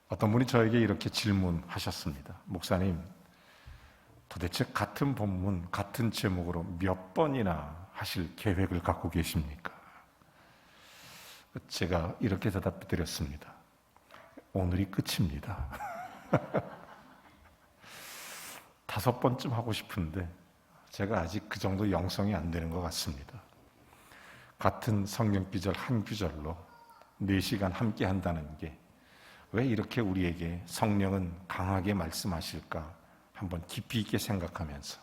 어떤 분이 저에게 이렇게 질문하셨습니다. 목사님, 도대체 같은 본문, 같은 제목으로 몇 번이나 하실 계획을 갖고 계십니까? 제가 이렇게 대답드렸습니다. 오늘이 끝입니다. 5번쯤 하고 싶은데 제가 아직 그 정도 영성이 안 되는 것 같습니다. 같은 성경 구절 한 구절로 4시간 함께 한다는 게 왜 이렇게 우리에게 성령은 강하게 말씀하실까 한번 깊이 있게 생각하면서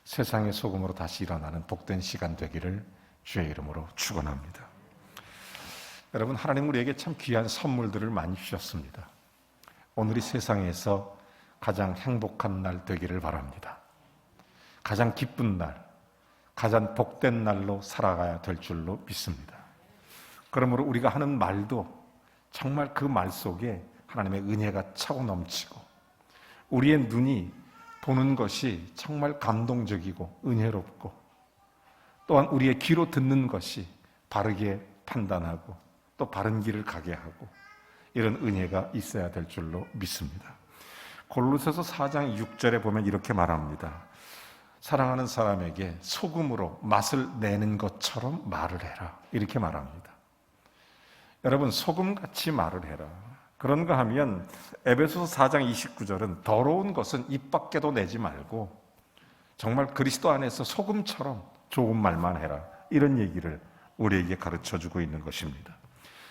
세상의 소금으로 다시 일어나는 복된 시간 되기를 주의 이름으로 축원합니다. 여러분, 하나님 우리에게 참 귀한 선물들을 많이 주셨습니다. 오늘이 세상에서 가장 행복한 날 되기를 바랍니다. 가장 기쁜 날, 가장 복된 날로 살아가야 될 줄로 믿습니다. 그러므로 우리가 하는 말도 정말 그 말 속에 하나님의 은혜가 차고 넘치고 우리의 눈이 보는 것이 정말 감동적이고 은혜롭고 또한 우리의 귀로 듣는 것이 바르게 판단하고 또 바른 길을 가게 하고 이런 은혜가 있어야 될 줄로 믿습니다. 골로새서 4장 6절에 보면 이렇게 말합니다. 사랑하는 사람에게 소금으로 맛을 내는 것처럼 말을 해라. 이렇게 말합니다. 여러분, 소금같이 말을 해라. 그런가 하면 에베소서 4장 29절은 더러운 것은 입 밖에도 내지 말고 정말 그리스도 안에서 소금처럼 좋은 말만 해라. 이런 얘기를 우리에게 가르쳐주고 있는 것입니다.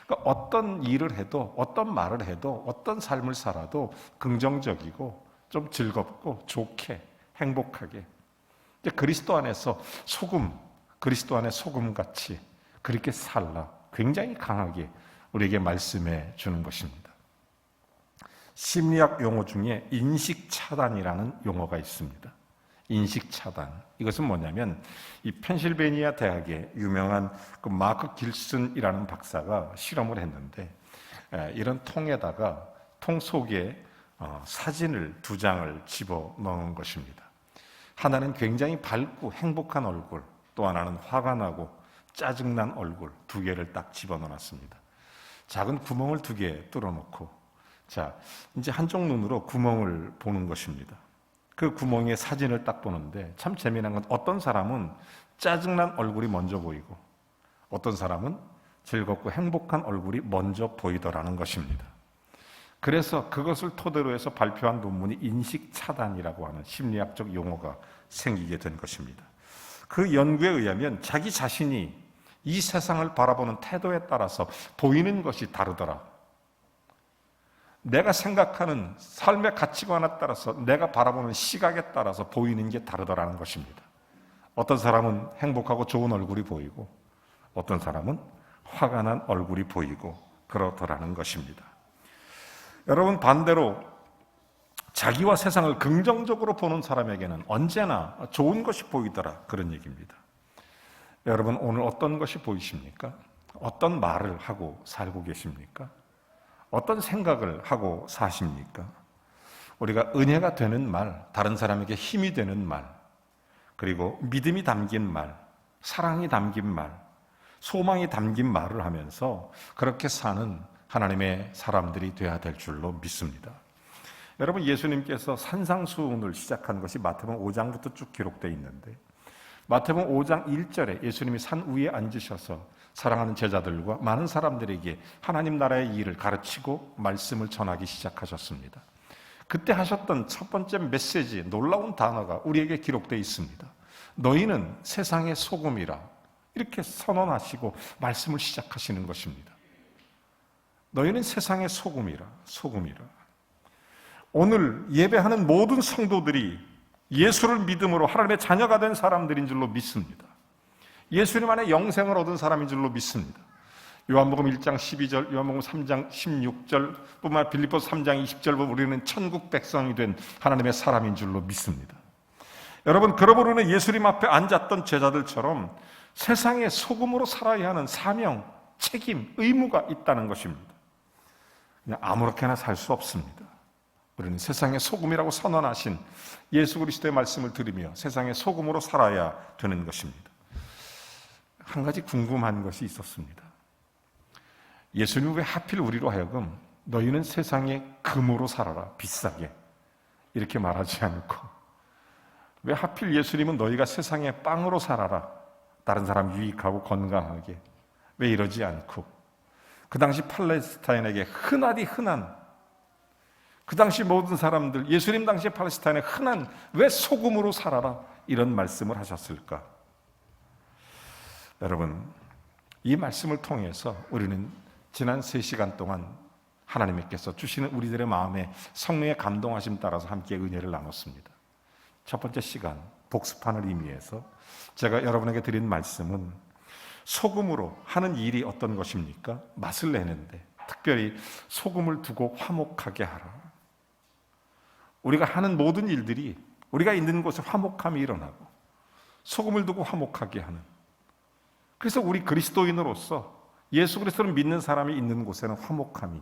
그러니까 어떤 일을 해도 어떤 말을 해도 어떤 삶을 살아도 긍정적이고 좀 즐겁고 좋게 행복하게 그리스도 안에서 소금, 그리스도 안에 소금같이 그렇게 살라. 굉장히 강하게 우리에게 말씀해 주는 것입니다. 심리학 용어 중에 인식차단이라는 용어가 있습니다. 인식차단. 이것은 뭐냐면 이 펜실베니아 대학의 유명한 그 마크 길슨이라는 박사가 실험을 했는데 이런 통에다가 통 속에 사진을 2장을 집어넣은 것입니다. 하나는 굉장히 밝고 행복한 얼굴, 또 하나는 화가 나고 짜증난 얼굴 2개를 딱 집어넣었습니다. 작은 구멍을 2개 뚫어놓고 자, 이제 한쪽 눈으로 구멍을 보는 것입니다. 그 구멍에 사진을 딱 보는데 참 재미난 건 어떤 사람은 짜증난 얼굴이 먼저 보이고 어떤 사람은 즐겁고 행복한 얼굴이 먼저 보이더라는 것입니다. 그래서 그것을 토대로 해서 발표한 논문이 인식차단이라고 하는 심리학적 용어가 생기게 된 것입니다. 그 연구에 의하면 자기 자신이 이 세상을 바라보는 태도에 따라서 보이는 것이 다르더라. 내가 생각하는 삶의 가치관에 따라서 내가 바라보는 시각에 따라서 보이는 게 다르더라는 것입니다. 어떤 사람은 행복하고 좋은 얼굴이 보이고 어떤 사람은 화가 난 얼굴이 보이고 그렇더라는 것입니다. 여러분, 반대로 자기와 세상을 긍정적으로 보는 사람에게는 언제나 좋은 것이 보이더라, 그런 얘기입니다. 여러분, 오늘 어떤 것이 보이십니까? 어떤 말을 하고 살고 계십니까? 어떤 생각을 하고 사십니까? 우리가 은혜가 되는 말, 다른 사람에게 힘이 되는 말, 그리고 믿음이 담긴 말, 사랑이 담긴 말, 소망이 담긴 말을 하면서 그렇게 사는 하나님의 사람들이 되어야 될 줄로 믿습니다. 여러분, 예수님께서 산상수훈을 시작한 것이 마태복음 5장부터 쭉 기록되어 있는데 마태복음 5장 1절에 예수님이 산 위에 앉으셔서 사랑하는 제자들과 많은 사람들에게 하나님 나라의 일을 가르치고 말씀을 전하기 시작하셨습니다. 그때 하셨던 첫 번째 메시지, 놀라운 단어가 우리에게 기록되어 있습니다. 너희는 세상의 소금이라, 이렇게 선언하시고 말씀을 시작하시는 것입니다. 너희는 세상의 소금이라, 소금이라. 오늘 예배하는 모든 성도들이 예수를 믿음으로 하나님의 자녀가 된 사람들인 줄로 믿습니다. 예수님 안에 영생을 얻은 사람인 줄로 믿습니다. 요한복음 1장 12절, 요한복음 3장 16절 뿐만 빌립보서 3장 20절 보면 우리는 천국 백성이 된 하나님의 사람인 줄로 믿습니다. 여러분, 그러므로 우리는 예수님 앞에 앉았던 제자들처럼 세상의 소금으로 살아야 하는 사명, 책임, 의무가 있다는 것입니다. 그냥 아무렇게나 살 수 없습니다. 우리는 세상의 소금이라고 선언하신 예수 그리스도의 말씀을 들으며 세상의 소금으로 살아야 되는 것입니다. 한 가지 궁금한 것이 있었습니다. 예수님은 왜 하필 우리로 하여금 너희는 세상에 금으로 살아라, 비싸게. 이렇게 말하지 않고, 왜 하필 예수님은 너희가 세상에 빵으로 살아라, 다른 사람 유익하고 건강하게, 왜 이러지 않고, 그 당시 팔레스타인에게 흔하디 흔한, 그 당시 모든 사람들, 예수님 당시 팔레스타인에 흔한 왜 소금으로 살아라 이런 말씀을 하셨을까? 여러분, 이 말씀을 통해서 우리는 지난 3시간 동안 하나님께서 주시는 우리들의 마음에 성령의 감동하심 따라서 함께 은혜를 나눴습니다. 첫 번째 시간, 복습하는 의미에서 제가 여러분에게 드린 말씀은 소금으로 하는 일이 어떤 것입니까? 맛을 내는데 특별히 소금을 두고 화목하게 하라. 우리가 하는 모든 일들이 우리가 있는 곳에 화목함이 일어나고 소금을 두고 화목하게 하는, 그래서 우리 그리스도인으로서 예수 그리스도를 믿는 사람이 있는 곳에는 화목함이,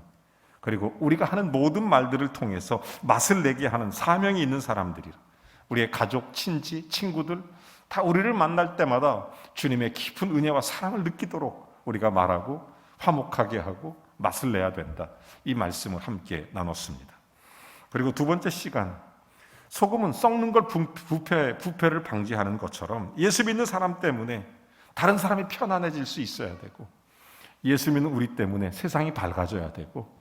그리고 우리가 하는 모든 말들을 통해서 맛을 내게 하는 사명이 있는 사람들이라. 우리의 가족, 친지, 친구들 다 우리를 만날 때마다 주님의 깊은 은혜와 사랑을 느끼도록 우리가 말하고 화목하게 하고 맛을 내야 된다. 이 말씀을 함께 나눴습니다. 그리고 두 번째 시간, 소금은 썩는 걸 부패를 방지하는 것처럼 예수 믿는 사람 때문에 다른 사람이 편안해질 수 있어야 되고, 예수 믿는 우리 때문에 세상이 밝아져야 되고,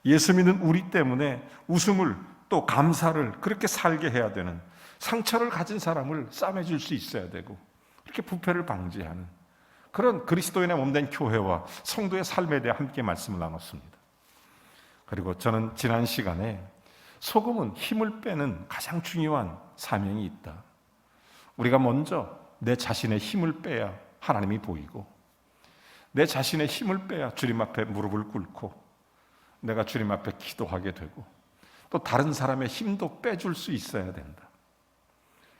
예수 믿는 우리 때문에 웃음을 또 감사를 그렇게 살게 해야 되는, 상처를 가진 사람을 싸매줄 수 있어야 되고, 이렇게 부패를 방지하는 그런 그리스도인의 몸된 교회와 성도의 삶에 대해 함께 말씀을 나눴습니다. 그리고 저는 지난 시간에 소금은 힘을 빼는 가장 중요한 사명이 있다. 우리가 먼저 내 자신의 힘을 빼야 하나님이 보이고, 내 자신의 힘을 빼야 주님 앞에 무릎을 꿇고 내가 주님 앞에 기도하게 되고, 또 다른 사람의 힘도 빼줄 수 있어야 된다.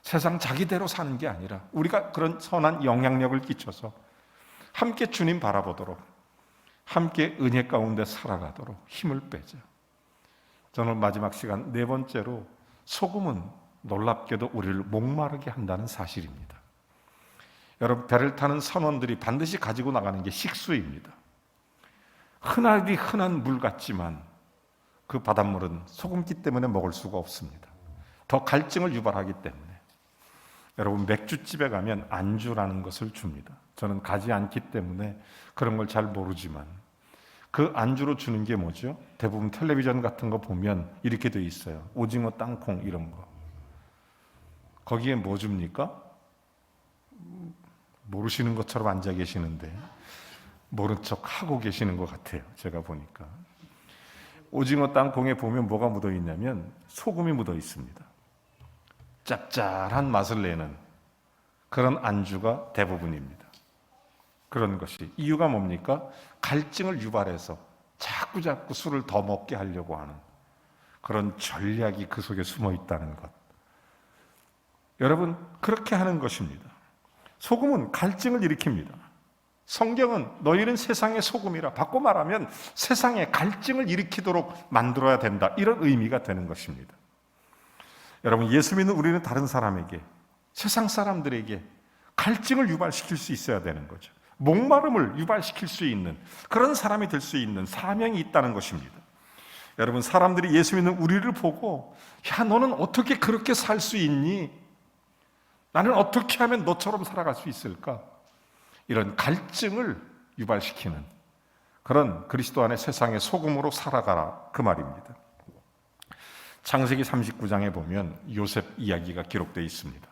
세상 자기대로 사는 게 아니라 우리가 그런 선한 영향력을 끼쳐서 함께 주님 바라보도록, 함께 은혜 가운데 살아가도록 힘을 빼자. 저는 마지막 시간 네 번째로, 소금은 놀랍게도 우리를 목마르게 한다는 사실입니다. 여러분, 배를 타는 선원들이 반드시 가지고 나가는 게 식수입니다. 흔하디 흔한 물 같지만 그 바닷물은 소금기 때문에 먹을 수가 없습니다. 더 갈증을 유발하기 때문에. 여러분, 맥주집에 가면 안주라는 것을 줍니다. 저는 가지 않기 때문에 그런 걸 잘 모르지만 그 안주로 주는 게 뭐죠? 대부분 텔레비전 같은 거 보면 이렇게 돼 있어요. 오징어, 땅콩 이런 거. 거기에 뭐 줍니까? 모르시는 것처럼 앉아 계시는데 모른 척 하고 계시는 것 같아요. 제가 보니까. 오징어, 땅콩에 보면 뭐가 묻어 있냐면 소금이 묻어 있습니다. 짭짤한 맛을 내는 그런 안주가 대부분입니다. 그런 것이 이유가 뭡니까? 갈증을 유발해서 자꾸 술을 더 먹게 하려고 하는 그런 전략이 그 속에 숨어 있다는 것. 여러분, 그렇게 하는 것입니다. 소금은 갈증을 일으킵니다. 성경은 너희는 세상의 소금이라, 바꿔 말하면 세상에 갈증을 일으키도록 만들어야 된다, 이런 의미가 되는 것입니다. 여러분, 예수 믿는 우리는 다른 사람에게, 세상 사람들에게 갈증을 유발시킬 수 있어야 되는 거죠. 목마름을 유발시킬 수 있는 그런 사람이 될 수 있는 사명이 있다는 것입니다. 여러분, 사람들이 예수 믿는 우리를 보고, 야, 너는 어떻게 그렇게 살 수 있니? 나는 어떻게 하면 너처럼 살아갈 수 있을까? 이런 갈증을 유발시키는 그런 그리스도 안의 세상의 소금으로 살아가라, 그 말입니다. 창세기 39장에 보면 요셉 이야기가 기록되어 있습니다.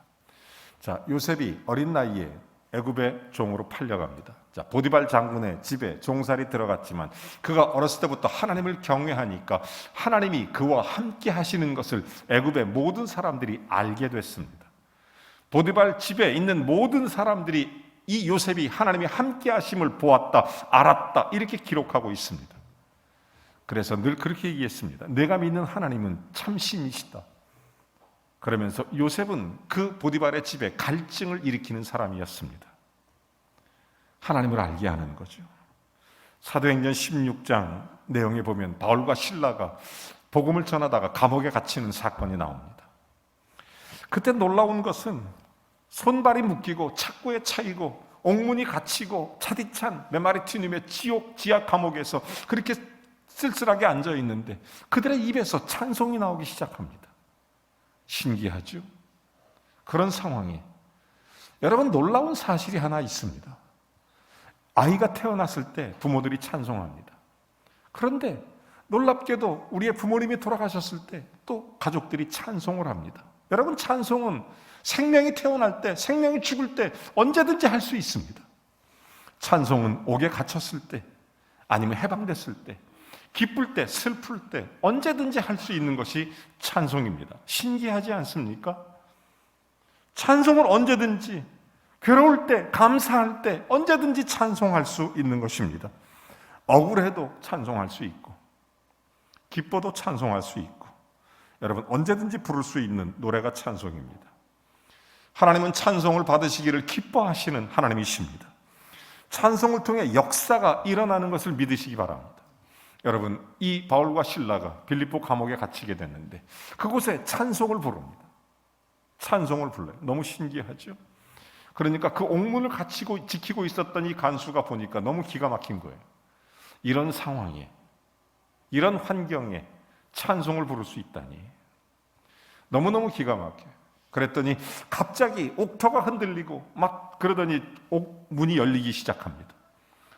자, 요셉이 어린 나이에 애굽의 종으로 팔려갑니다. 자, 보디발 장군의 집에 종살이 들어갔지만 그가 어렸을 때부터 하나님을 경외하니까 하나님이 그와 함께 하시는 것을 애굽의 모든 사람들이 알게 됐습니다. 보디발 집에 있는 모든 사람들이 이 요셉이 하나님이 함께 하심을 보았다, 알았다, 이렇게 기록하고 있습니다. 그래서 늘 그렇게 얘기했습니다. 내가 믿는 하나님은 참 신이시다. 그러면서 요셉은 그 보디발의 집에 갈증을 일으키는 사람이었습니다. 하나님을 알게 하는 거죠. 사도행전 16장 내용에 보면 바울과 실라가 복음을 전하다가 감옥에 갇히는 사건이 나옵니다. 그때 놀라운 것은 손발이 묶이고 착고에 차이고 옥문이 갇히고 차디찬 메마리티님의 지옥 지하 감옥에서 그렇게 쓸쓸하게 앉아 있는데 그들의 입에서 찬송이 나오기 시작합니다. 신기하죠? 그런 상황에 여러분, 놀라운 사실이 하나 있습니다. 아이가 태어났을 때 부모들이 찬송합니다. 그런데 놀랍게도 우리의 부모님이 돌아가셨을 때 또 가족들이 찬송을 합니다. 여러분, 찬송은 생명이 태어날 때, 생명이 죽을 때 언제든지 할 수 있습니다. 찬송은 옥에 갇혔을 때, 아니면 해방됐을 때, 기쁠 때, 슬플 때 언제든지 할 수 있는 것이 찬송입니다. 신기하지 않습니까? 찬송을 언제든지, 괴로울 때, 감사할 때 언제든지 찬송할 수 있는 것입니다. 억울해도 찬송할 수 있고, 기뻐도 찬송할 수 있고, 여러분, 언제든지 부를 수 있는 노래가 찬송입니다. 하나님은 찬송을 받으시기를 기뻐하시는 하나님이십니다. 찬송을 통해 역사가 일어나는 것을 믿으시기 바랍니다. 여러분, 이 바울과 실라가 빌립보 감옥에 갇히게 됐는데 그곳에 찬송을 부릅니다. 찬송을 불러요. 너무 신기하죠? 그러니까 그 옥문을 지키고 있었던 이 간수가 보니까 너무 기가 막힌 거예요. 이런 상황에, 이런 환경에 찬송을 부를 수 있다니 너무너무 기가 막혀요. 그랬더니 갑자기 옥터가 흔들리고 막 그러더니 옥문이 열리기 시작합니다.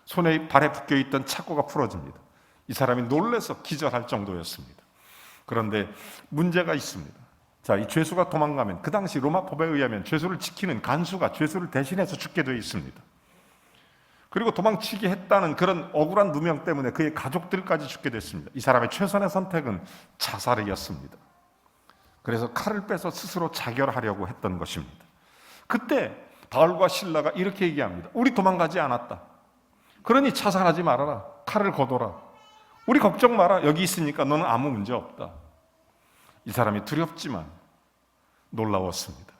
손에 발에 묶여있던 착고가 풀어집니다. 이 사람이 놀라서 기절할 정도였습니다. 그런데 문제가 있습니다. 자, 이 죄수가 도망가면 그 당시 로마 법에 의하면 죄수를 지키는 간수가 죄수를 대신해서 죽게 되어 있습니다. 그리고 도망치게 했다는 그런 억울한 누명 때문에 그의 가족들까지 죽게 됐습니다. 이 사람의 최선의 선택은 자살이었습니다. 그래서 칼을 빼서 스스로 자결하려고 했던 것입니다. 그때 바울과 실라가 이렇게 얘기합니다. 우리 도망가지 않았다. 그러니 자살하지 말아라. 칼을 거둬라. 우리 걱정 마라. 여기 있으니까 너는 아무 문제 없다. 이 사람이 두렵지만 놀라웠습니다.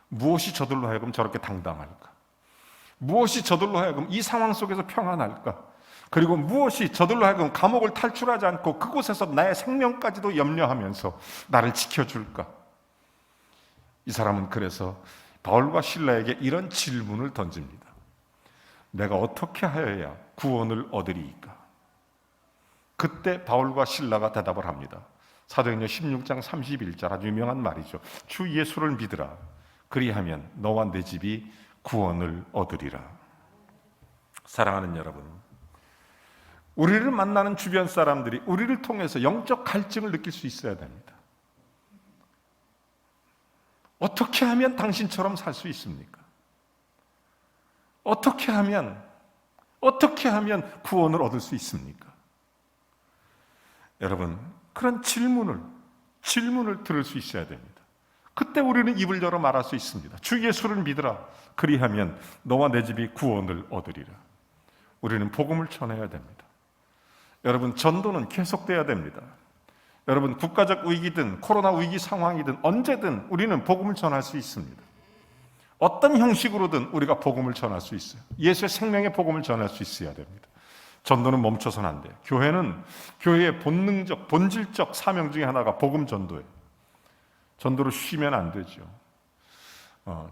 무엇이 저들로 하여금 저렇게 당당할까? 무엇이 저들로 하여금 이 상황 속에서 평안할까? 그리고 무엇이 저들로 하여금 감옥을 탈출하지 않고 그곳에서 나의 생명까지도 염려하면서 나를 지켜줄까? 이 사람은 그래서 바울과 실라에게 이런 질문을 던집니다. 내가 어떻게 하여야 구원을 얻으리이까? 그때 바울과 실라가 대답을 합니다. 사도행전 16장 31절, 아주 유명한 말이죠. 주 예수를 믿으라. 그리하면 너와 내 집이 구원을 얻으리라. 사랑하는 여러분, 우리를 만나는 주변 사람들이 우리를 통해서 영적 갈증을 느낄 수 있어야 됩니다. 어떻게 하면 당신처럼 살 수 있습니까? 어떻게 하면 구원을 얻을 수 있습니까? 여러분, 그런 질문을 들을 수 있어야 됩니다. 그때 우리는 입을 열어 말할 수 있습니다. 주 예수를 믿으라. 그리하면 너와 내 집이 구원을 얻으리라. 우리는 복음을 전해야 됩니다. 여러분, 전도는 계속돼야 됩니다. 여러분, 국가적 위기든 코로나 위기 상황이든 언제든 우리는 복음을 전할 수 있습니다. 어떤 형식으로든 우리가 복음을 전할 수 있어요. 예수의 생명의 복음을 전할 수 있어야 됩니다. 전도는 멈춰서는 안 돼요. 교회는 교회의 본능적, 본질적 사명 중에 하나가 복음 전도예요. 전도를 쉬면 안 되죠.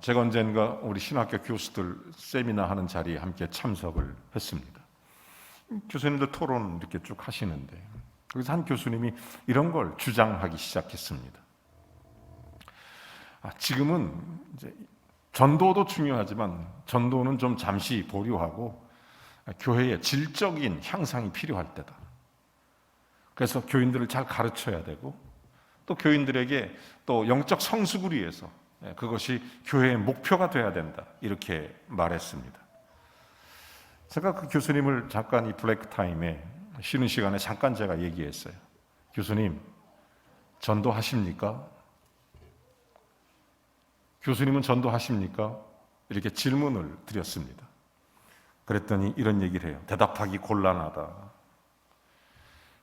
제가 언젠가 우리 신학교 교수들 세미나 하는 자리에 함께 참석을 했습니다. 교수님들 토론 이렇게 쭉 하시는데 거기서 한 교수님이 이런 걸 주장하기 시작했습니다. 지금은 이제 전도도 중요하지만 전도는 좀 잠시 보류하고 교회의 질적인 향상이 필요할 때다. 그래서 교인들을 잘 가르쳐야 되고 또 교인들에게 또 영적 성숙을 위해서 그것이 교회의 목표가 돼야 된다. 이렇게 말했습니다. 제가 그 교수님을 잠깐 이 블레이크 타임에 쉬는 시간에 잠깐 제가 얘기했어요. 교수님, 전도하십니까? 교수님은 전도하십니까? 이렇게 질문을 드렸습니다. 그랬더니 이런 얘기를 해요. 대답하기 곤란하다.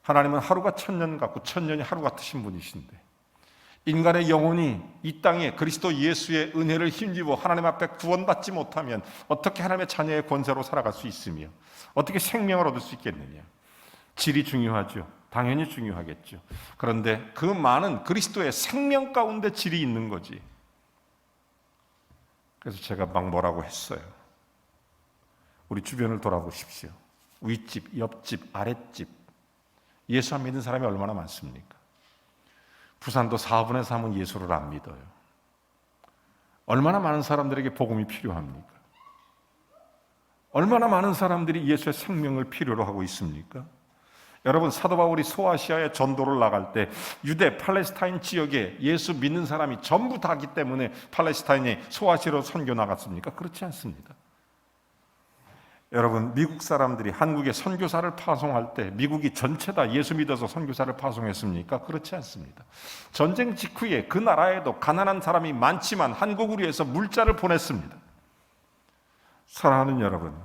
하나님은 하루가 천년 같고 천년이 하루 같으신 분이신데 인간의 영혼이 이 땅에 그리스도 예수의 은혜를 힘입어 하나님 앞에 구원받지 못하면 어떻게 하나님의 자녀의 권세로 살아갈 수 있으며 어떻게 생명을 얻을 수 있겠느냐. 질이 중요하죠. 당연히 중요하겠죠. 그런데 그 많은 그리스도의 생명 가운데 질이 있는 거지. 그래서 제가 막 뭐라고 했어요. 우리 주변을 돌아보십시오. 윗집, 옆집, 아랫집 예수 안 믿는 사람이 얼마나 많습니까? 부산도 4분의 3은 예수를 안 믿어요. 얼마나 많은 사람들에게 복음이 필요합니까? 얼마나 많은 사람들이 예수의 생명을 필요로 하고 있습니까? 여러분, 사도 바울이 소아시아에 전도를 나갈 때 유대 팔레스타인 지역에 예수 믿는 사람이 전부 다기 때문에 팔레스타인에 소아시아로 선교 나갔습니까? 그렇지 않습니다. 여러분, 미국 사람들이 한국에 선교사를 파송할 때 미국이 전체 다 예수 믿어서 선교사를 파송했습니까? 그렇지 않습니다. 전쟁 직후에 그 나라에도 가난한 사람이 많지만 한국을 위해서 물자를 보냈습니다. 사랑하는 여러분,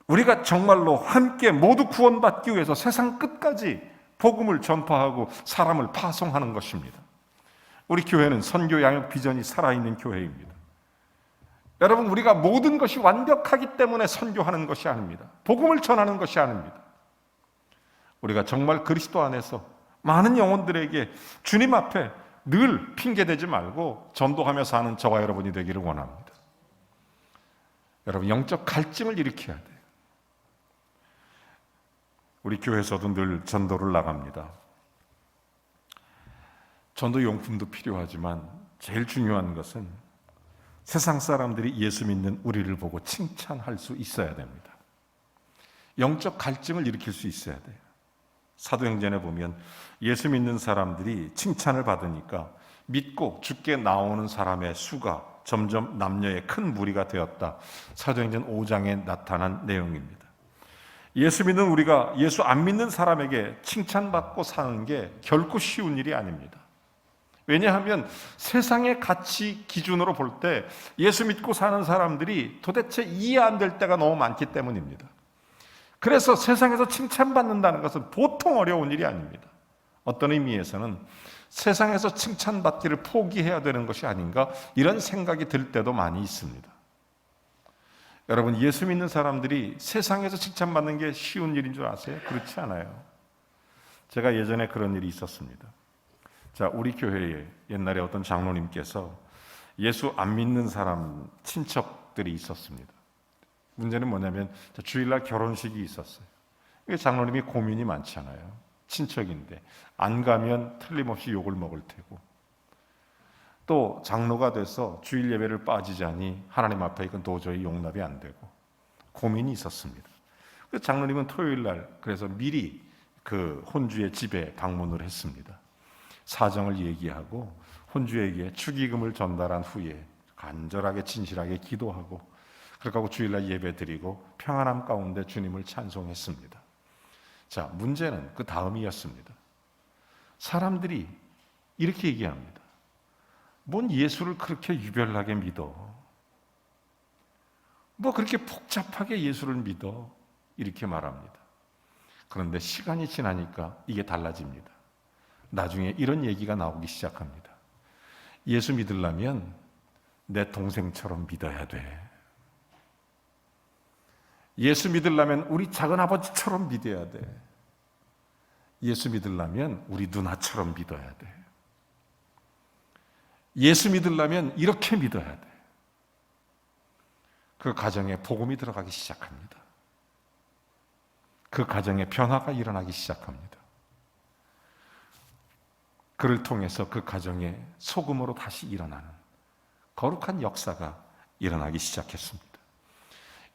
우리가 정말로 함께 모두 구원받기 위해서 세상 끝까지 복음을 전파하고 사람을 파송하는 것입니다. 우리 교회는 선교 양육 비전이 살아있는 교회입니다. 여러분, 우리가 모든 것이 완벽하기 때문에 선교하는 것이 아닙니다. 복음을 전하는 것이 아닙니다. 우리가 정말 그리스도 안에서 많은 영혼들에게 주님 앞에 늘 핑계대지 말고 전도하며 사는 저와 여러분이 되기를 원합니다. 여러분, 영적 갈증을 일으켜야 돼요. 우리 교회에서도 늘 전도를 나갑니다. 전도 용품도 필요하지만 제일 중요한 것은 세상 사람들이 예수 믿는 우리를 보고 칭찬할 수 있어야 됩니다. 영적 갈증을 일으킬 수 있어야 돼요. 사도행전에 보면 예수 믿는 사람들이 칭찬을 받으니까 믿고 죽게 나오는 사람의 수가 점점 남녀의 큰 무리가 되었다. 사도행전 5장에 나타난 내용입니다. 예수 믿는 우리가 예수 안 믿는 사람에게 칭찬받고 사는 게 결코 쉬운 일이 아닙니다. 왜냐하면 세상의 가치 기준으로 볼 때 예수 믿고 사는 사람들이 도대체 이해 안 될 때가 너무 많기 때문입니다. 그래서 세상에서 칭찬받는다는 것은 보통 어려운 일이 아닙니다. 어떤 의미에서는 세상에서 칭찬받기를 포기해야 되는 것이 아닌가 이런 생각이 들 때도 많이 있습니다. 여러분, 예수 믿는 사람들이 세상에서 칭찬받는 게 쉬운 일인 줄 아세요? 그렇지 않아요. 제가 예전에 그런 일이 있었습니다. 자, 우리 교회에 옛날에 어떤 장로님께서 예수 안 믿는 사람 친척들이 있었습니다. 문제는 뭐냐면 주일날 결혼식이 있었어요. 장로님이 고민이 많잖아요. 친척인데 안 가면 틀림없이 욕을 먹을 테고, 또 장로가 돼서 주일 예배를 빠지자니 하나님 앞에 이건 도저히 용납이 안 되고 고민이 있었습니다. 장로님은 토요일날 그래서 미리 그 혼주의 집에 방문을 했습니다. 사정을 얘기하고 혼주에게 축의금을 전달한 후에 간절하게 진실하게 기도하고 그렇게 하고 주일날 예배 드리고 평안함 가운데 주님을 찬송했습니다. 자, 문제는 그 다음이었습니다. 사람들이 이렇게 얘기합니다. 뭔 예수를 그렇게 유별나게 믿어? 뭐 그렇게 복잡하게 예수를 믿어? 이렇게 말합니다. 그런데 시간이 지나니까 이게 달라집니다. 나중에 이런 얘기가 나오기 시작합니다. 예수 믿으려면 내 동생처럼 믿어야 돼. 예수 믿으려면 우리 작은아버지처럼 믿어야 돼. 예수 믿으려면 우리 누나처럼 믿어야 돼. 예수 믿으려면 이렇게 믿어야 돼. 그 가정에 복음이 들어가기 시작합니다. 그 가정에 변화가 일어나기 시작합니다. 그를 통해서 그 가정에 소금으로 다시 일어나는 거룩한 역사가 일어나기 시작했습니다.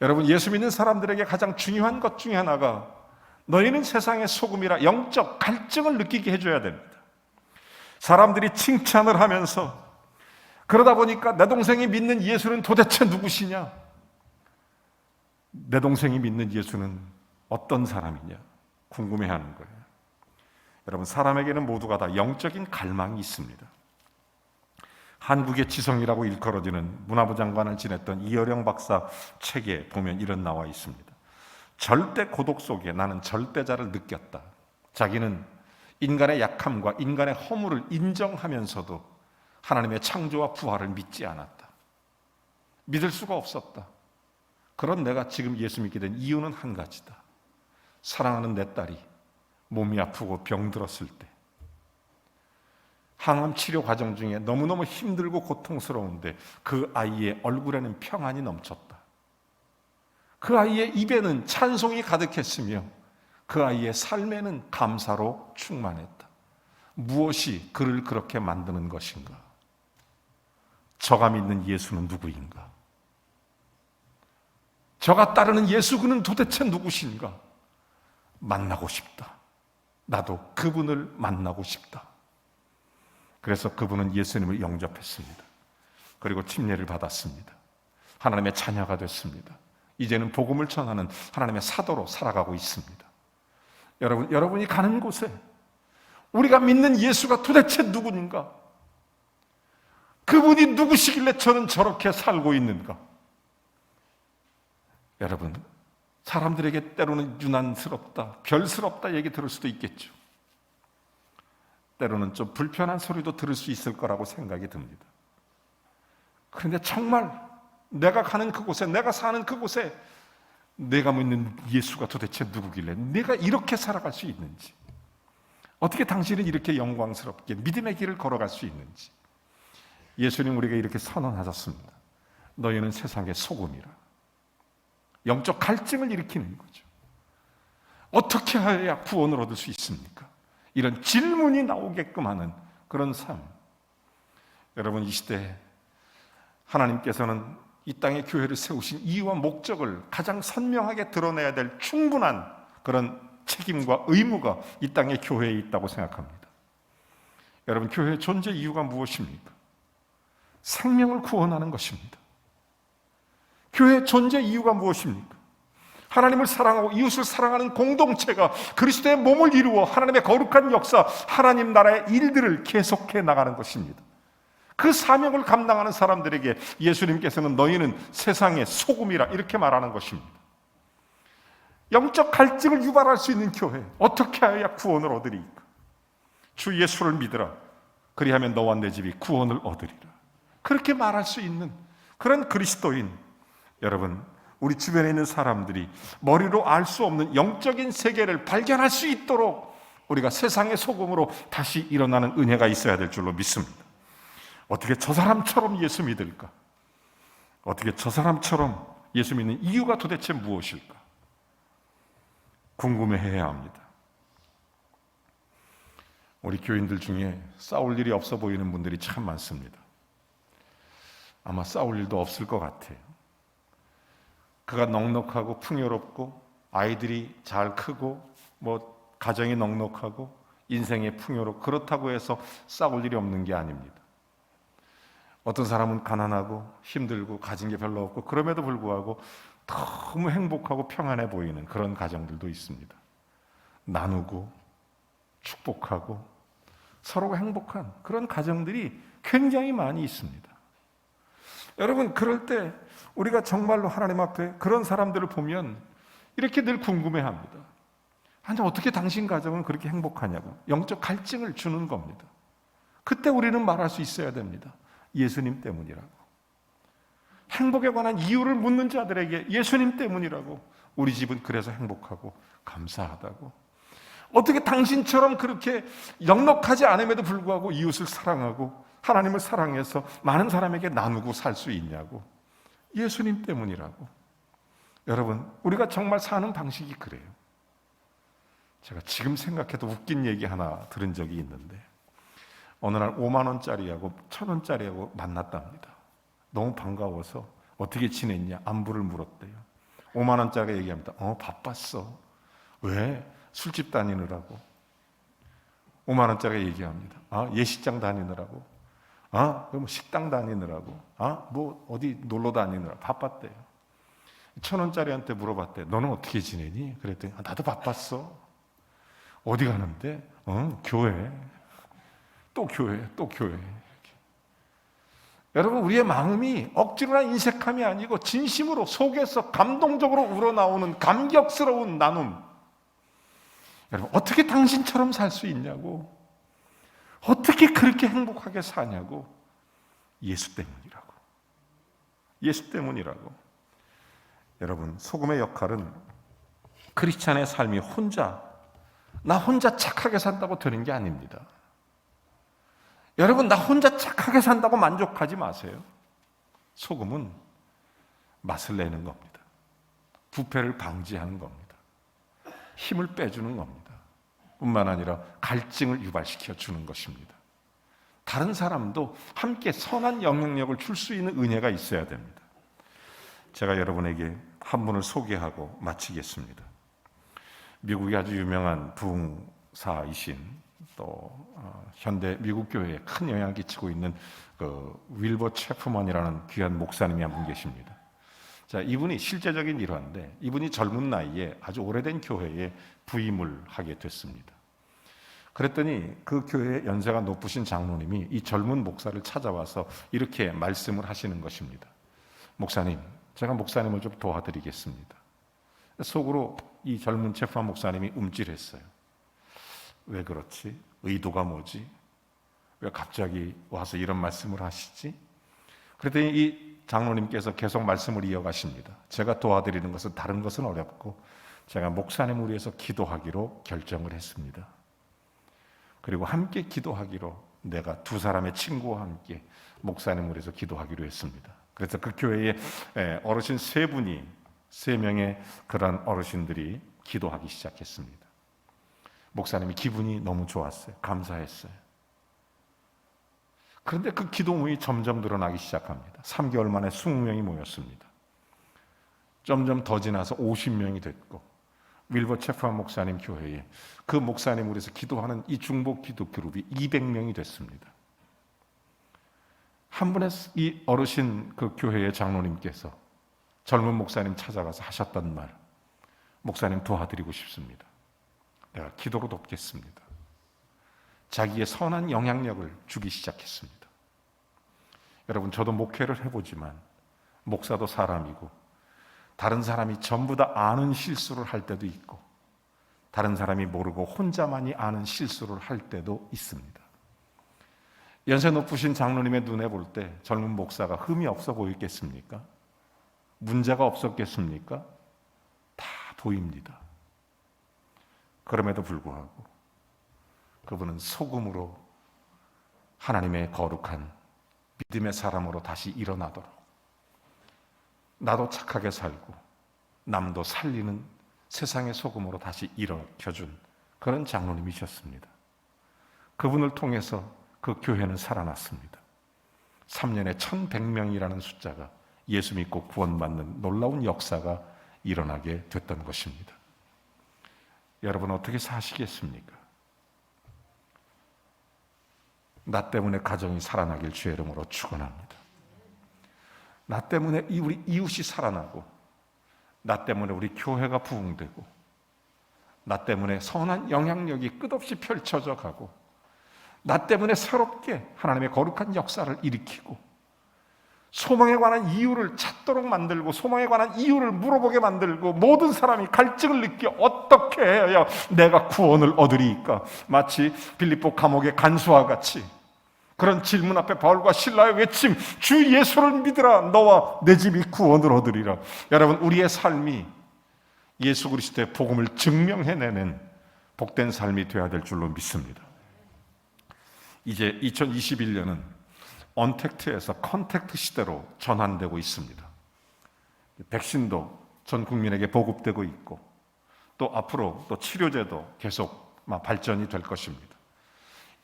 여러분, 예수 믿는 사람들에게 가장 중요한 것 중에 하나가 너희는 세상의 소금이라 영적 갈증을 느끼게 해줘야 됩니다. 사람들이 칭찬을 하면서 그러다 보니까 내 동생이 믿는 예수는 도대체 누구시냐? 내 동생이 믿는 예수는 어떤 사람이냐? 궁금해하는 거예요. 여러분, 사람에게는 모두가 다 영적인 갈망이 있습니다. 한국의 지성이라고 일컬어지는 문화부 장관을 지냈던 이어령 박사 책에 보면 이런 나와 있습니다. 절대 고독 속에 나는 절대자를 느꼈다. 자기는 인간의 약함과 인간의 허물을 인정하면서도 하나님의 창조와 부활을 믿지 않았다. 믿을 수가 없었다. 그런 내가 지금 예수 믿게 된 이유는 한 가지다. 사랑하는 내 딸이 몸이 아프고 병들었을 때 항암 치료 과정 중에 너무너무 힘들고 고통스러운데 그 아이의 얼굴에는 평안이 넘쳤다. 그 아이의 입에는 찬송이 가득했으며 그 아이의 삶에는 감사로 충만했다. 무엇이 그를 그렇게 만드는 것인가? 저가 믿는 예수는 누구인가? 저가 따르는 예수 그는 도대체 누구신가? 만나고 싶다. 나도 그분을 만나고 싶다. 그래서 그분은 예수님을 영접했습니다. 그리고 침례를 받았습니다. 하나님의 자녀가 됐습니다. 이제는 복음을 전하는 하나님의 사도로 살아가고 있습니다. 여러분이 가는 곳에 우리가 믿는 예수가 도대체 누구인가? 그분이 누구시길래 저는 저렇게 살고 있는가? 여러분, 사람들에게 때로는 유난스럽다, 별스럽다 얘기 들을 수도 있겠죠. 때로는 좀 불편한 소리도 들을 수 있을 거라고 생각이 듭니다. 그런데 정말 내가 가는 그곳에, 내가 사는 그곳에 내가 믿는 예수가 도대체 누구길래 내가 이렇게 살아갈 수 있는지, 어떻게 당신은 이렇게 영광스럽게 믿음의 길을 걸어갈 수 있는지, 예수님 우리가 이렇게 선언하셨습니다. 너희는 세상의 소금이라. 영적 갈증을 일으키는 거죠. 어떻게 해야 구원을 얻을 수 있습니까? 이런 질문이 나오게끔 하는 그런 삶. 여러분, 이 시대에 하나님께서는 이 땅에 교회를 세우신 이유와 목적을 가장 선명하게 드러내야 될 충분한 그런 책임과 의무가 이 땅의 교회에 있다고 생각합니다. 여러분, 교회의 존재 이유가 무엇입니까? 생명을 구원하는 것입니다. 교회의 존재 이유가 무엇입니까? 하나님을 사랑하고 이웃을 사랑하는 공동체가 그리스도의 몸을 이루어 하나님의 거룩한 역사, 하나님 나라의 일들을 계속해 나가는 것입니다. 그 사명을 감당하는 사람들에게 예수님께서는 너희는 세상의 소금이라 이렇게 말하는 것입니다. 영적 갈증을 유발할 수 있는 교회, 어떻게 해야 구원을 얻으리까? 주 예수를 믿으라. 그리하면 너와 내 집이 구원을 얻으리라. 그렇게 말할 수 있는 그런 그리스도인, 여러분, 우리 주변에 있는 사람들이 머리로 알 수 없는 영적인 세계를 발견할 수 있도록 우리가 세상의 소금으로 다시 일어나는 은혜가 있어야 될 줄로 믿습니다. 어떻게 저 사람처럼 예수 믿을까? 어떻게 저 사람처럼 예수 믿는 이유가 도대체 무엇일까? 궁금해해야 합니다. 우리 교인들 중에 싸울 일이 없어 보이는 분들이 참 많습니다. 아마 싸울 일도 없을 것 같아요. 그가 넉넉하고 풍요롭고 아이들이 잘 크고 가정이 넉넉하고 인생의 풍요롭고 그렇다고 해서 싸울 일이 없는 게 아닙니다. 어떤 사람은 가난하고 힘들고 가진 게 별로 없고 그럼에도 불구하고 너무 행복하고 평안해 보이는 그런 가정들도 있습니다. 나누고 축복하고 서로가 행복한 그런 가정들이 굉장히 많이 있습니다. 여러분, 그럴 때 우리가 정말로 하나님 앞에 그런 사람들을 보면 이렇게 늘 궁금해합니다. 아니, 어떻게 당신 가정은 그렇게 행복하냐고. 영적 갈증을 주는 겁니다. 그때 우리는 말할 수 있어야 됩니다. 예수님 때문이라고. 행복에 관한 이유를 묻는 자들에게 예수님 때문이라고. 우리 집은 그래서 행복하고 감사하다고. 어떻게 당신처럼 그렇게 넉넉하지 않음에도 불구하고 이웃을 사랑하고 하나님을 사랑해서 많은 사람에게 나누고 살 수 있냐고. 예수님 때문이라고. 여러분, 우리가 정말 사는 방식이 그래요. 제가 지금 생각해도 웃긴 얘기 하나 들은 적이 있는데, 어느 날 5만 원짜리하고 1,000원짜리하고 만났답니다. 너무 반가워서 어떻게 지냈냐 안부를 물었대요. 5만 원짜리가 얘기합니다. 바빴어. 왜? 술집 다니느라고. 5만 원짜리가 얘기합니다. 예식장 다니느라고. 그럼 식당 다니느라고. 어디 놀러 다니느라 바빴대요. 1,000원짜리한테 물어봤대. 너는 어떻게 지내니? 그랬더니 나도 바빴어. 어디 가는데? 교회. 또 교회, 또 교회. 이렇게. 여러분, 우리의 마음이 억지로나 인색함이 아니고 진심으로 속에서 감동적으로 우러나오는 감격스러운 나눔. 여러분, 어떻게 당신처럼 살 수 있냐고. 어떻게 그렇게 행복하게 사냐고. 예수 때문이라고. 예수 때문이라고. 여러분, 소금의 역할은 크리스찬의 삶이 나 혼자 착하게 산다고 되는 게 아닙니다. 여러분, 나 혼자 착하게 산다고 만족하지 마세요. 소금은 맛을 내는 겁니다. 부패를 방지하는 겁니다. 힘을 빼주는 겁니다. 뿐만 아니라 갈증을 유발시켜 주는 것입니다. 다른 사람도 함께 선한 영향력을 줄 수 있는 은혜가 있어야 됩니다. 제가 여러분에게 한 분을 소개하고 마치겠습니다. 미국의 아주 유명한 부흥사이신 또 현대 미국 교회에 큰 영향을 끼치고 있는 그 윌버 체프먼이라는 귀한 목사님이 한 분 계십니다. 자, 이분이 실제적인 일화인데 이분이 젊은 나이에 아주 오래된 교회에 부임을 하게 됐습니다. 그랬더니 그 교회의 연세가 높으신 장로님이 이 젊은 목사를 찾아와서 이렇게 말씀을 하시는 것입니다. 목사님, 제가 목사님을 좀 도와드리겠습니다. 속으로 이 젊은 체프먼 목사님이 움찔했어요. 왜 그렇지? 의도가 뭐지? 왜 갑자기 와서 이런 말씀을 하시지? 그랬더니 이 장로님께서 계속 말씀을 이어가십니다. 제가 도와드리는 것은 다른 것은 어렵고 제가 목사님을 위해서 기도하기로 결정을 했습니다. 그리고 함께 기도하기로 내가 두 사람의 친구와 함께 목사님을 위해서 기도하기로 했습니다. 그래서 그 교회에 어르신 세 명의 그런 어르신들이 기도하기 시작했습니다. 목사님이 기분이 너무 좋았어요. 감사했어요. 그런데 그 기도문이 점점 늘어나기 시작합니다. 3개월 만에 20명이 모였습니다. 점점 더 지나서 50명이 됐고 윌버 체프먼 목사님 교회에 그 목사님을 위해서 기도하는 이 중보 기도 그룹이 200명이 됐습니다. 한 분의 이 어르신 그 교회의 장로님께서 젊은 목사님 찾아가서 하셨던 말, 목사님 도와드리고 싶습니다. 내가 기도로 돕겠습니다. 자기의 선한 영향력을 주기 시작했습니다. 여러분, 저도 목회를 해보지만 목사도 사람이고 다른 사람이 전부 다 아는 실수를 할 때도 있고 다른 사람이 모르고 혼자만이 아는 실수를 할 때도 있습니다. 연세 높으신 장로님의 눈에 볼 때 젊은 목사가 흠이 없어 보이겠습니까? 문제가 없었겠습니까? 다 보입니다. 그럼에도 불구하고 그분은 소금으로 하나님의 거룩한 믿음의 사람으로 다시 일어나도록 나도 착하게 살고 남도 살리는 세상의 소금으로 다시 일으켜준 그런 장로님이셨습니다. 그분을 통해서 그 교회는 살아났습니다. 3년에 1100명이라는 숫자가 예수 믿고 구원받는 놀라운 역사가 일어나게 됐던 것입니다. 여러분, 어떻게 사시겠습니까? 나 때문에 가정이 살아나길 주의 이름으로 축원합니다. 나 때문에 우리 이웃이 살아나고 나 때문에 우리 교회가 부흥되고 나 때문에 선한 영향력이 끝없이 펼쳐져 가고 나 때문에 새롭게 하나님의 거룩한 역사를 일으키고 소망에 관한 이유를 찾도록 만들고 소망에 관한 이유를 물어보게 만들고 모든 사람이 갈증을 느껴 어떻게 해야 내가 구원을 얻으리이까? 마치 빌립보 감옥의 간수와 같이 그런 질문 앞에 바울과 실라의 외침, 주 예수를 믿으라, 너와 내 집이 구원을 얻으리라. 여러분, 우리의 삶이 예수 그리스도의 복음을 증명해내는 복된 삶이 되어야 될 줄로 믿습니다. 이제 2021년은 언택트에서 컨택트 시대로 전환되고 있습니다. 백신도 전 국민에게 보급되고 있고 또 앞으로 또 치료제도 계속 발전이 될 것입니다.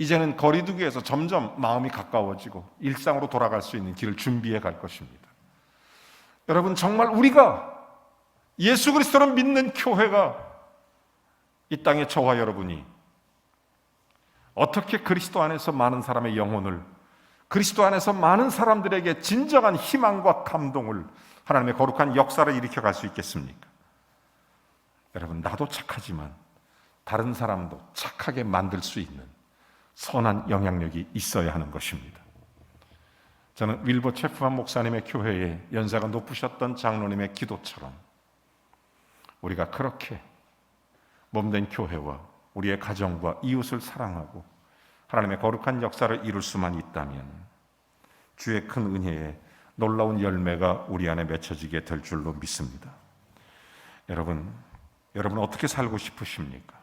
이제는 거리두기에서 점점 마음이 가까워지고 일상으로 돌아갈 수 있는 길을 준비해 갈 것입니다. 여러분, 정말 우리가 예수 그리스도를 믿는 교회가 이 땅에 저와 여러분이 어떻게 그리스도 안에서 많은 사람의 영혼을 그리스도 안에서 많은 사람들에게 진정한 희망과 감동을 하나님의 거룩한 역사를 일으켜 갈 수 있겠습니까? 여러분, 나도 착하지만 다른 사람도 착하게 만들 수 있는 선한 영향력이 있어야 하는 것입니다. 저는 윌버 체프먼 목사님의 교회에 연세가 높으셨던 장로님의 기도처럼 우리가 그렇게 몸된 교회와 우리의 가정과 이웃을 사랑하고 하나님의 거룩한 역사를 이룰 수만 있다면 주의 큰 은혜에 놀라운 열매가 우리 안에 맺혀지게 될 줄로 믿습니다. 여러분 어떻게 살고 싶으십니까?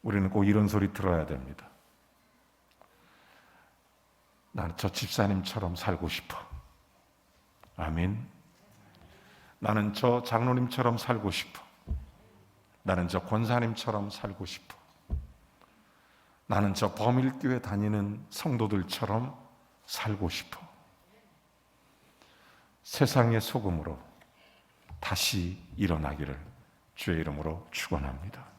우리는 꼭 이런 소리 들어야 됩니다. 나는 저 집사님처럼 살고 싶어. 아멘. 나는 저 장로님처럼 살고 싶어. 나는 저 권사님처럼 살고 싶어. 나는 저 범일교회 다니는 성도들처럼 살고 싶어. 세상의 소금으로 다시 일어나기를 주의 이름으로 축원합니다.